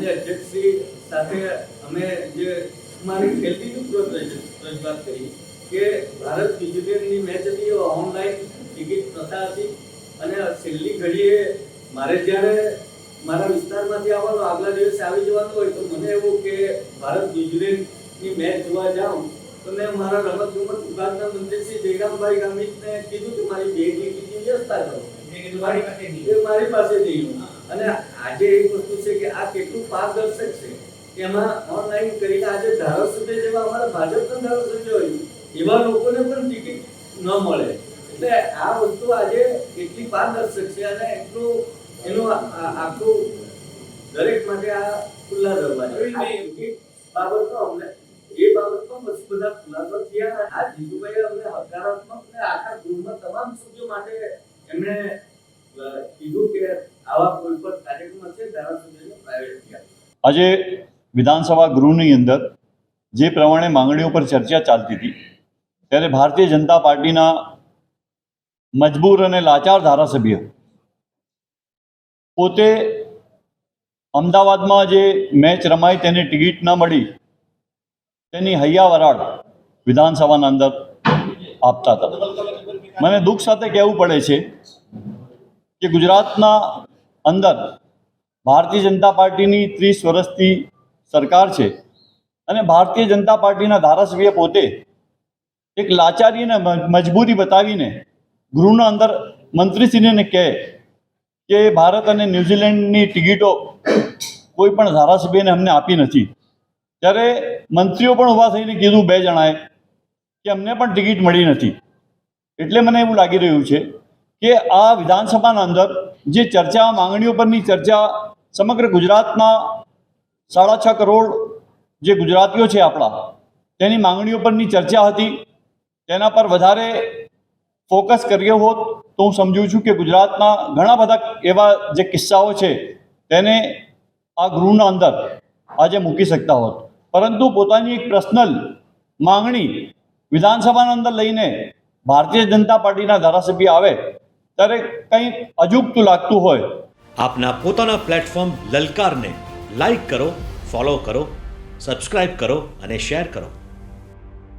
માન્ય અધ્યક્ષશ્રી સાથે અમે જે મારી ખેલતીની રજૂઆત કરી કે ભારત ન્યુઝીલેન્ડની મેચ હતી, ઓનલાઈન ટિકિટ પ્રથા હતી અને છેલ્લી ઘડીએ મારે જ્યારે મારા વિસ્તારમાંથી આવવાનો આગલા દિવસે આવી જવાનું હોય તો મને એવું કે ભારત ન્યુઝીલેન્ડની મેચ જોવા જાઉં તો મેં મારા રમતગમત વિભાગના મંત્રી શ્રી જયરામભાઈ ગામિતને કીધું કે મારી 2 ટિકિટની વ્યવસ્થા કરો. મારી પાસે નહીં. અને આજે એક વસ્તુ છે કે આ કેટલું પારદર્શક છે, એમાં ઓનલાઈન કરીને આજે ધારાસભ્ય જેવા અમારા ભાજપના ધારાસભ્ય હોય એવા લોકોને પણ ટિકિટ ન મળે. એટલે આ વસ્તુ આજે એટલી પારદર્શક છે અને એટલું એનું આખું દરેક માટે આ ખુલ્લા દરવાજા બાબતનો અમને એ બાબતમાં પછી બધા ખુલાસો થયા. આ જીતુભાઈ અમને હકારાત્મક ને આખા ગૃહમાં તમામ સભ્યો માટે એમણે કીધું કે આવા કોઈ પણ કાર્યક્રમ હશે ધારાસભ્યને પ્રાઇવેટ થયા. આજે વિધાનસભા ગૃહની અંદર જે પ્રમાણે માંગણીઓ પર ચર્ચા ચાલતી હતી ત્યારે ભારતીય જનતા પાર્ટીના મજબૂર અને લાચાર ધારાસભ્ય પોતે અમદાવાદમાં જે મેચ રમાઈ તેની ટિકિટ ન મળી તેની હૈયાવરાળ વિધાનસભાના અંદર આપતા હતા. મને દુઃખ સાથે કહેવું પડે છે કે ગુજરાતના અંદર ભારતીય જનતા પાર્ટીની 30 વર્ષથી સરકાર છે અને ભારતીય જનતા પાર્ટીના ધારાસભ્ય પોતે એક લાચારી અને મજબૂરી બતાવીને ગૃહના અંદર મંત્રીશ્રીને કહે કે ભારત અને ન્યૂઝીલેન્ડની ટિકિટો કોઈ પણ ધારાસભ્યને અમને આપી નથી. ત્યારે મંત્રીઓ પણ ઊભા થઈને કીધું 2 જણાએ કે અમને પણ ટિકિટ મળી નથી. એટલે મને એવું લાગી રહ્યું છે કે આ વિધાનસભાના અંદર જે ચર્ચા માંગણીઓ પરની ચર્ચા સમગ્ર ગુજરાતના 6.5 કરોડ જે ગુજરાતીઓ છે આપણા તેની માંગણીઓ પરની ચર્ચા હતી. તેના પર વધારે ફોકસ કર્યો હોત તો હું સમજું છું કે ગુજરાતના ઘણા બધા એવા જે કિસ્સાઓ છે તેને આ ગૃહના અંદર આજે મૂકી શકતા હોત. પરંતુ પોતાની એક પર્સનલ માંગણી વિધાનસભાના અંદર લઈને ભારતીય જનતા પાર્ટીના ધારાસભ્ય આવે ત્યારે કંઈક અજુગતું લાગતું હોય. આપના પોતાના પ્લેટફોર્મ લલકારને લાઈક કરો, ફોલો કરો, સબસ્ક્રાઇબ કરો અને શેર કરો.